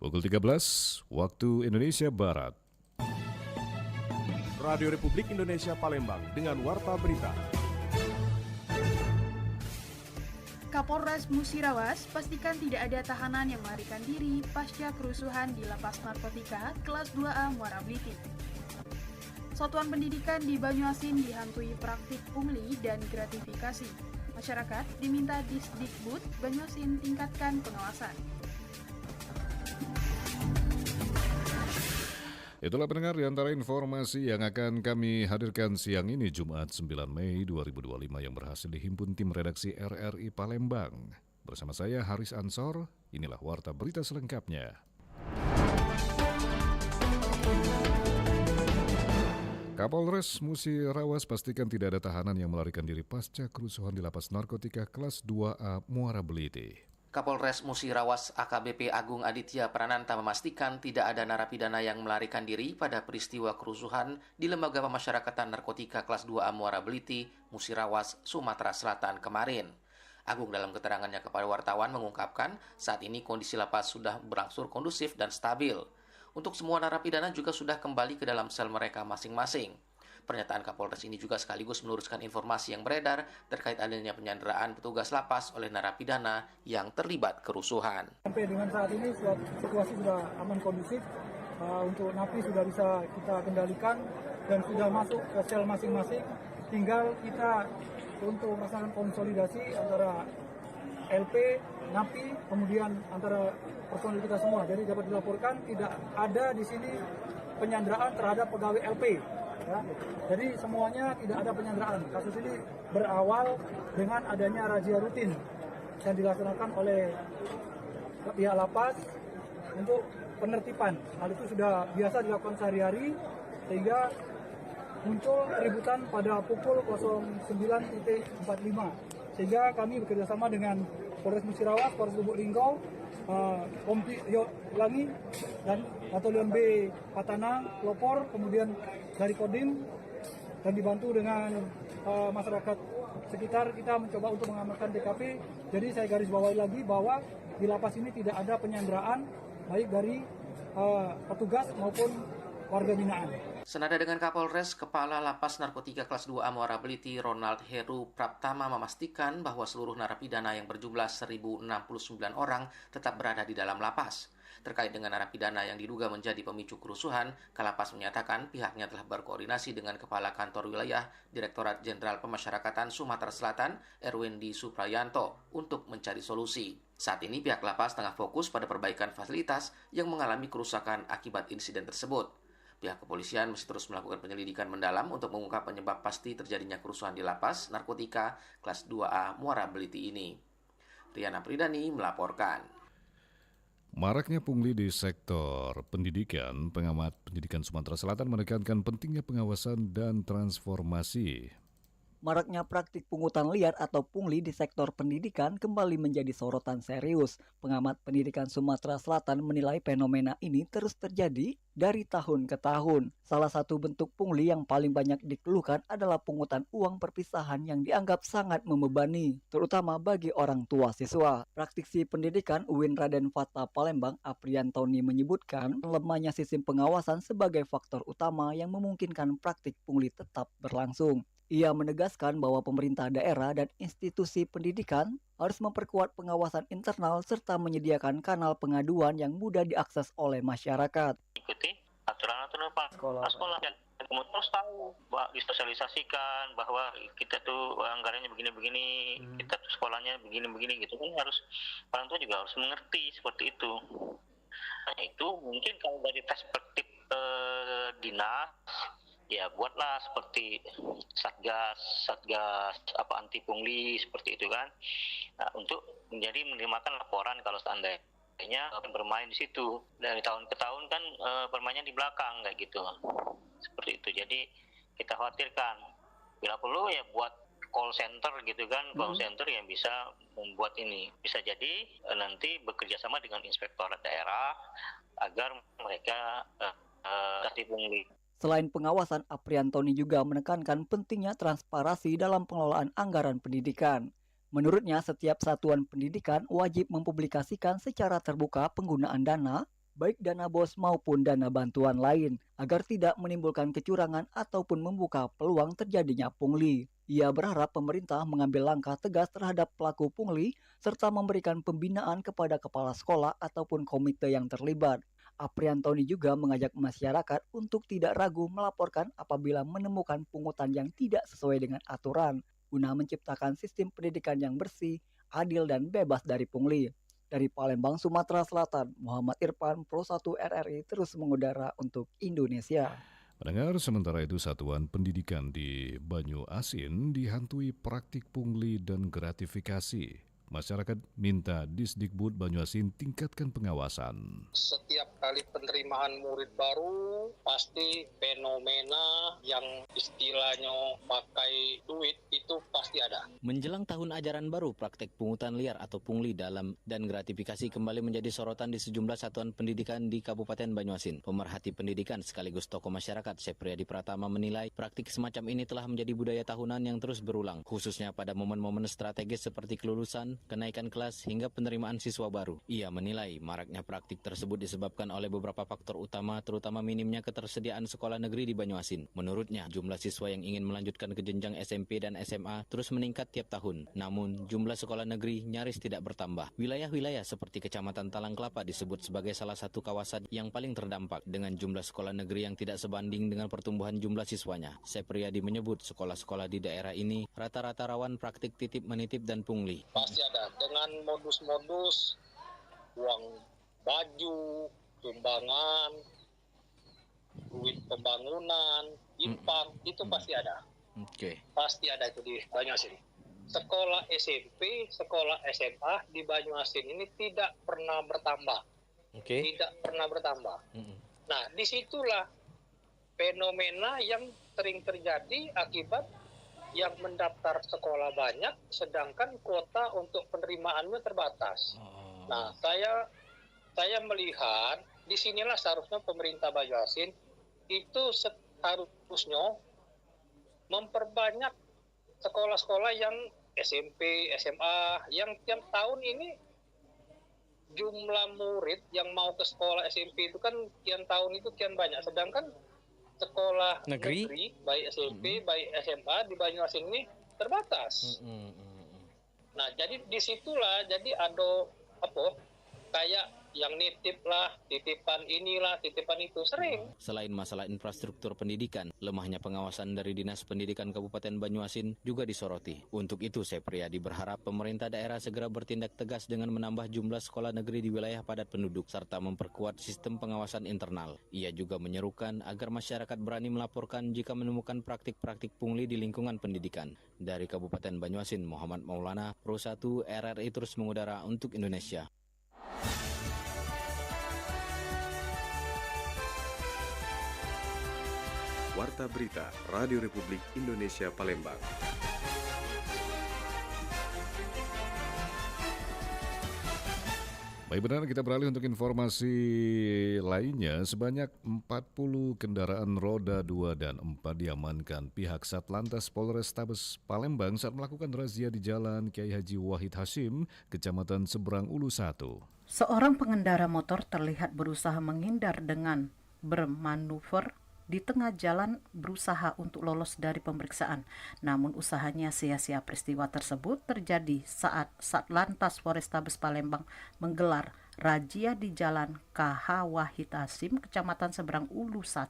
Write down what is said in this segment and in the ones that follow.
Pukul 13 waktu Indonesia Barat. Radio Republik Indonesia Palembang dengan Warta Berita. Kapolres Musirawas pastikan tidak ada tahanan yang melarikan diri pasca kerusuhan di Lapas Narkotika kelas 2A Muara Beliti. Satuan pendidikan di Banyuasin dihantui praktik pungli dan gratifikasi. Masyarakat diminta Disdikbud Banyuasin tingkatkan pengawasan. Itulah pendengar di antara informasi yang akan kami hadirkan siang ini Jumat 9 Mei 2025 yang berhasil dihimpun tim redaksi RRI Palembang. Bersama saya Haris Ansor, inilah Warta Berita selengkapnya. Kapolres Musirawas pastikan tidak ada tahanan yang melarikan diri pasca kerusuhan di Lapas Narkotika kelas 2A Muara Beliti. Kapolres Musirawas AKBP Agung Aditya Prananta memastikan tidak ada narapidana yang melarikan diri pada peristiwa kerusuhan di Lembaga Pemasyarakatan Narkotika kelas 2A Muara Beliti, Musirawas, Sumatera Selatan kemarin. Agung dalam keterangannya kepada wartawan mengungkapkan saat ini kondisi lapas sudah berangsur kondusif dan stabil. Untuk semua narapidana juga sudah kembali ke dalam sel mereka masing-masing. Pernyataan Kapolres ini juga sekaligus meluruskan informasi yang beredar terkait adanya penyanderaan petugas lapas oleh narapidana yang terlibat kerusuhan. Sampai dengan saat ini situasi sudah aman kondusif, untuk napi sudah bisa kita kendalikan dan sudah masuk ke sel masing-masing. Tinggal kita untuk melaksanakan konsolidasi antara LP, napi, kemudian antara personil kita semua. Jadi dapat dilaporkan tidak ada di sini penyanderaan terhadap pegawai LP. Ya, jadi semuanya tidak ada penyanderaan. Kasus ini berawal dengan adanya razia rutin yang dilaksanakan oleh pihak lapas untuk penertiban. Hal itu sudah biasa dilakukan sehari-hari sehingga muncul keributan pada pukul 09.45 sehingga kami bekerjasama dengan Polres Musirawas, Polres Lubuk Linggau, Kompi Yolangi dan Batalion B Patana, Lopor, kemudian dari Kodim dan dibantu dengan masyarakat sekitar kita mencoba untuk mengamankan TKP. Jadi saya garis bawahi lagi bahwa di lapas ini tidak ada penyanderaan baik dari petugas maupun warga binaan. Senada dengan Kapolres, Kepala Lapas Narkotika kelas 2A Muara Beliti Ronald Heru Praptama memastikan bahwa seluruh narapidana yang berjumlah 1.069 orang tetap berada di dalam lapas. Terkait dengan narapidana yang diduga menjadi pemicu kerusuhan, Kalapas menyatakan pihaknya telah berkoordinasi dengan Kepala Kantor Wilayah Direktorat Jenderal Pemasyarakatan Sumatera Selatan, Erwindi Suprayanto, untuk mencari solusi. Saat ini pihak lapas tengah fokus pada perbaikan fasilitas yang mengalami kerusakan akibat insiden tersebut. Pihak kepolisian masih terus melakukan penyelidikan mendalam untuk mengungkap penyebab pasti terjadinya kerusuhan di Lapas Narkotika kelas 2A Muara Beliti ini. Riana Pridani melaporkan. Maraknya pungli di sektor pendidikan, pengamat pendidikan Sumatera Selatan menekankan pentingnya pengawasan dan transformasi. Maraknya praktik pungutan liar atau pungli di sektor pendidikan kembali menjadi sorotan serius. Pengamat pendidikan Sumatera Selatan menilai fenomena ini terus terjadi dari tahun ke tahun. Salah satu bentuk pungli yang paling banyak dikeluhkan adalah pungutan uang perpisahan yang dianggap sangat membebani, terutama bagi orang tua siswa. Praktisi pendidikan UIN Raden Fatah Palembang, Apriantoni menyebutkan lemahnya sistem pengawasan sebagai faktor utama yang memungkinkan praktik pungli tetap berlangsung. Ia menegaskan bahwa pemerintah daerah dan institusi pendidikan harus memperkuat pengawasan internal serta menyediakan kanal pengaduan yang mudah diakses oleh masyarakat. Ikuti aturan-aturan Pak sekolah dan kemudian terus tahu, disosialisasikan bahwa kita tuh anggarannya begini-begini, kita tuh sekolahnya begini-begini gitu kan, harus orang tua juga harus mengerti seperti itu. Nah, itu mungkin kalau dari perspektif dinas, ya buatlah seperti satgas anti pungli seperti itu kan. Nah, untuk menjadi menerima laporan kalau seandainya bermain di situ. Dari tahun ke tahun kan bermainnya di belakang kayak gitu. Seperti itu. Jadi kita khawatirkan bila perlu ya buat call center gitu kan, call center yang bisa membuat ini. Bisa jadi nanti bekerja sama dengan inspektorat daerah agar mereka anti pungli. Selain pengawasan, Apriantoni juga menekankan pentingnya transparansi dalam pengelolaan anggaran pendidikan. Menurutnya, setiap satuan pendidikan wajib mempublikasikan secara terbuka penggunaan dana baik dana BOS maupun dana bantuan lain, agar tidak menimbulkan kecurangan ataupun membuka peluang terjadinya pungli. Ia berharap pemerintah mengambil langkah tegas terhadap pelaku pungli serta memberikan pembinaan kepada kepala sekolah ataupun komite yang terlibat. Apriantoni juga mengajak masyarakat untuk tidak ragu melaporkan apabila menemukan pungutan yang tidak sesuai dengan aturan, guna menciptakan sistem pendidikan yang bersih, adil dan bebas dari pungli. Dari Palembang, Sumatera Selatan, Muhammad Irfan, Pro 1 RRI terus mengudara untuk Indonesia. Pendengar, sementara itu Satuan Pendidikan di Banyuasin dihantui praktik pungli dan gratifikasi. Masyarakat minta Disdikbud Banyuasin tingkatkan pengawasan. Setiap kali penerimaan murid baru, pasti fenomena yang istilahnya pakai duit itu pasti ada. Menjelang tahun ajaran baru, praktek pungutan liar atau pungli dalam dan gratifikasi kembali menjadi sorotan di sejumlah satuan pendidikan di Kabupaten Banyuasin. Pemerhati pendidikan sekaligus tokoh masyarakat, Sepriadi Pratama menilai praktik semacam ini telah menjadi budaya tahunan yang terus berulang, khususnya pada momen-momen strategis seperti kelulusan, kenaikan kelas hingga penerimaan siswa baru. Ia menilai maraknya praktik tersebut disebabkan oleh beberapa faktor utama, terutama minimnya ketersediaan sekolah negeri di Banyuasin. Menurutnya, jumlah siswa yang ingin melanjutkan ke jenjang SMP dan SMA terus meningkat tiap tahun. Namun, jumlah sekolah negeri nyaris tidak bertambah. Wilayah-wilayah seperti Kecamatan Talang Kelapa disebut sebagai salah satu kawasan yang paling terdampak dengan jumlah sekolah negeri yang tidak sebanding dengan pertumbuhan jumlah siswanya. Sepriadi menyebut sekolah-sekolah di daerah ini rata-rata rawan praktik titip menitip dan pungli. Pasti ada dengan modus-modus uang baju, sumbangan, duit pembangunan, infak, itu pasti ada. Pasti ada itu di Banyuasin. Sekolah SMP, sekolah SMA di Banyuasin ini tidak pernah bertambah. Tidak pernah bertambah. Nah, disitulah fenomena yang sering terjadi akibat yang mendaftar sekolah banyak, sedangkan kuota untuk penerimaannya terbatas. Nah, saya melihat disinilah seharusnya pemerintah Banyuasin itu seharusnya memperbanyak sekolah-sekolah yang SMP, SMA, yang tiap tahun ini jumlah murid yang mau ke sekolah SMP itu kan tiap tahun itu kian banyak, sedangkan sekolah negeri baik SMP, baik SMA di Banyuasin ini terbatas. Nah, jadi disitulah jadi ada kayak yang nitip lah, titipan inilah, titipan itu sering. Selain masalah infrastruktur pendidikan, lemahnya pengawasan dari Dinas Pendidikan Kabupaten Banyuasin juga disoroti. Untuk itu, Sepriadi berharap pemerintah daerah segera bertindak tegas dengan menambah jumlah sekolah negeri di wilayah padat penduduk, serta memperkuat sistem pengawasan internal. Ia juga menyerukan agar masyarakat berani melaporkan jika menemukan praktik-praktik pungli di lingkungan pendidikan. Dari Kabupaten Banyuasin, Muhammad Maulana, Pro 1 RRI terus mengudara untuk Indonesia. Warta Berita Radio Republik Indonesia Palembang. Baik, benar, kita beralih untuk informasi lainnya. Sebanyak 40 kendaraan roda 2 dan 4 diamankan pihak Satlantas Polrestabes Palembang saat melakukan razia di Jalan Kiai Haji Wahid Hashim, Kecamatan Seberang Ulu 1. Seorang pengendara motor terlihat berusaha menghindar dengan bermanuver di tengah jalan berusaha untuk lolos dari pemeriksaan. Namun usahanya sia-sia. Peristiwa tersebut terjadi saat Satlantas Polrestabes Palembang menggelar razia di Jalan KH Wahid Hashim, Kecamatan Seberang Ulu 1.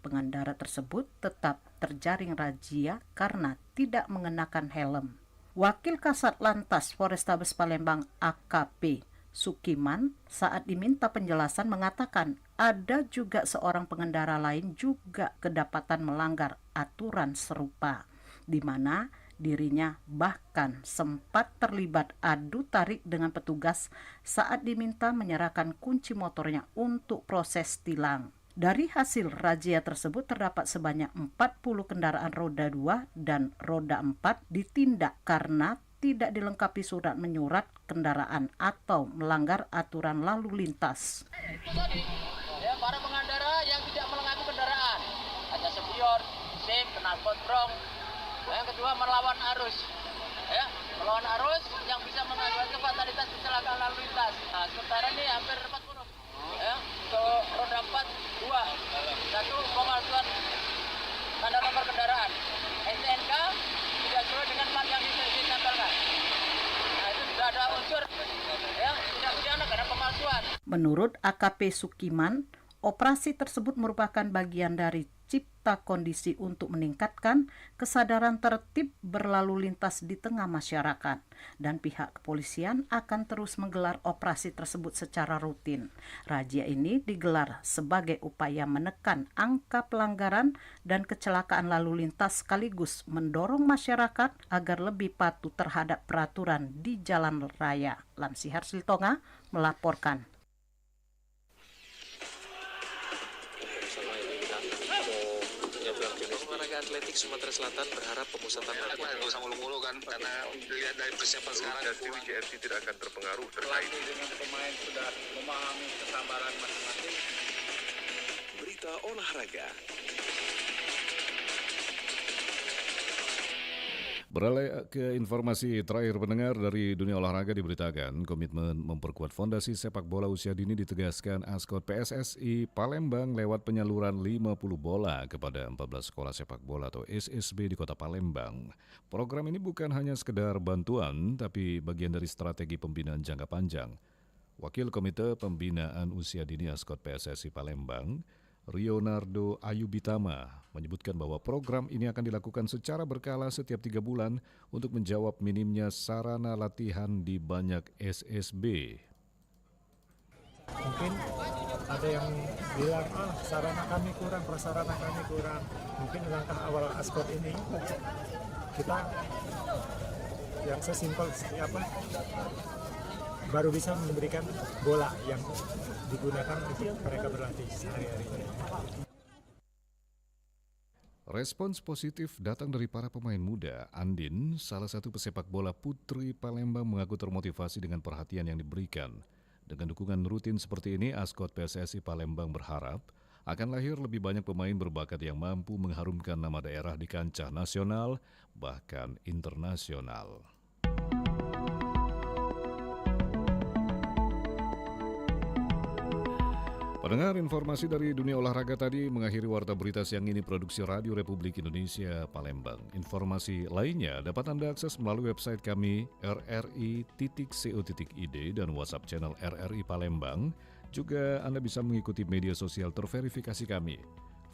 Pengendara tersebut tetap terjaring razia karena tidak mengenakan helm. Wakil Kasat Lantas Polrestabes Palembang AKP Sukiman saat diminta penjelasan mengatakan ada juga seorang pengendara lain juga kedapatan melanggar aturan serupa, di mana dirinya bahkan sempat terlibat adu tarik dengan petugas saat diminta menyerahkan kunci motornya untuk proses tilang. Dari hasil razia tersebut terdapat sebanyak 40 kendaraan roda 2 dan roda 4 ditindak karena tidak dilengkapi surat menyurat kendaraan atau melanggar aturan lalu lintas. Itu tadi, ya, para pengendara yang tidak melengkapi kendaraan, ada spion, SIM, knalpot brong. Yang kedua melawan arus, ya, melawan arus yang bisa mengakibatkan fatalitas kecelakaan lalu lintas. Nah, sementara ini hampir 40, ya. Kalau roda 4, 2. Satu, pemalsuan tanda nomor kendaraan. STNK tidak sesuai dengan plat yang ditempelkan. Nah, itu sudah ada unsur ya tidak pidana karena pemalsuan. Menurut AKP Sukiman, operasi tersebut merupakan bagian dari cipta kondisi untuk meningkatkan kesadaran tertib berlalu lintas di tengah masyarakat, dan pihak kepolisian akan terus menggelar operasi tersebut secara rutin. Razia ini digelar sebagai upaya menekan angka pelanggaran dan kecelakaan lalu lintas sekaligus mendorong masyarakat agar lebih patuh terhadap peraturan di jalan raya. Lamsihar Siltonga melaporkan. Olahraga atletik Sumatera Selatan berharap pemusatan latihan nggak usah mulu-mulu kan, karena dilihat dari persiapan sekarang WJFC tidak akan terpengaruh pelatih dengan pemain sudah memahami kesabaran masing-masing. Berita olahraga. Beralih ke informasi terakhir pendengar dari dunia olahraga, diberitakan komitmen memperkuat fondasi sepak bola usia dini ditegaskan Askot PSSI Palembang lewat penyaluran 50 bola kepada 14 sekolah sepak bola atau SSB di kota Palembang. Program ini bukan hanya sekedar bantuan, tapi bagian dari strategi pembinaan jangka panjang. Wakil Komite Pembinaan Usia Dini Askot PSSI Palembang, Rionardo Ayubitama, menyebutkan bahwa program ini akan dilakukan secara berkala setiap 3 bulan untuk menjawab minimnya sarana latihan di banyak SSB. Mungkin ada yang bilang, sarana kami kurang, prasarana kami kurang. Mungkin langkah awal Askot ini, kita yang sesimpel seperti apa, baru bisa memberikan bola yang digunakan untuk mereka berlatih sehari-hari. Respons positif datang dari para pemain muda. Andin, salah satu pesepak bola putri Palembang, mengaku termotivasi dengan perhatian yang diberikan. Dengan dukungan rutin seperti ini, Askot PSSI Palembang berharap akan lahir lebih banyak pemain berbakat yang mampu mengharumkan nama daerah di kancah nasional, bahkan internasional. Pendengar, informasi dari dunia olahraga tadi mengakhiri warta berita siang ini produksi Radio Republik Indonesia Palembang. Informasi lainnya dapat Anda akses melalui website kami rri.co.id dan WhatsApp channel RRI Palembang. Juga Anda bisa mengikuti media sosial terverifikasi kami,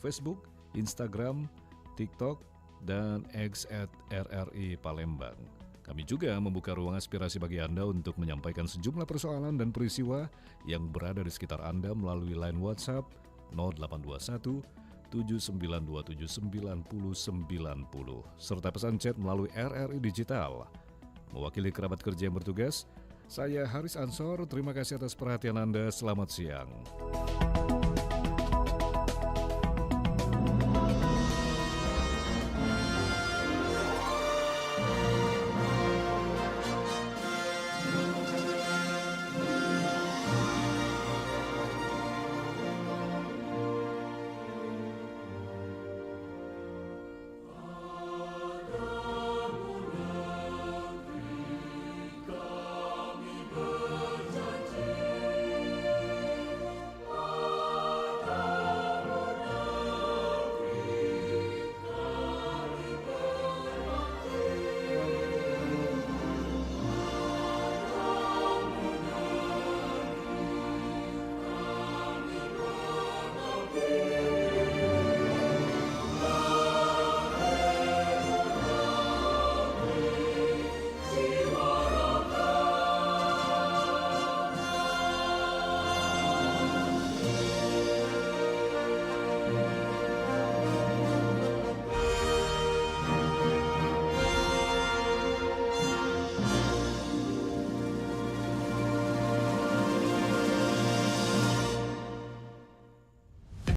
Facebook, Instagram, TikTok, dan X @RRI Palembang. Kami juga membuka ruang aspirasi bagi Anda untuk menyampaikan sejumlah persoalan dan peristiwa yang berada di sekitar Anda melalui line WhatsApp 0821 7927 9090 serta pesan chat melalui RRI Digital. Mewakili kerabat kerja yang bertugas, saya Haris Ansor. Terima kasih atas perhatian Anda. Selamat siang.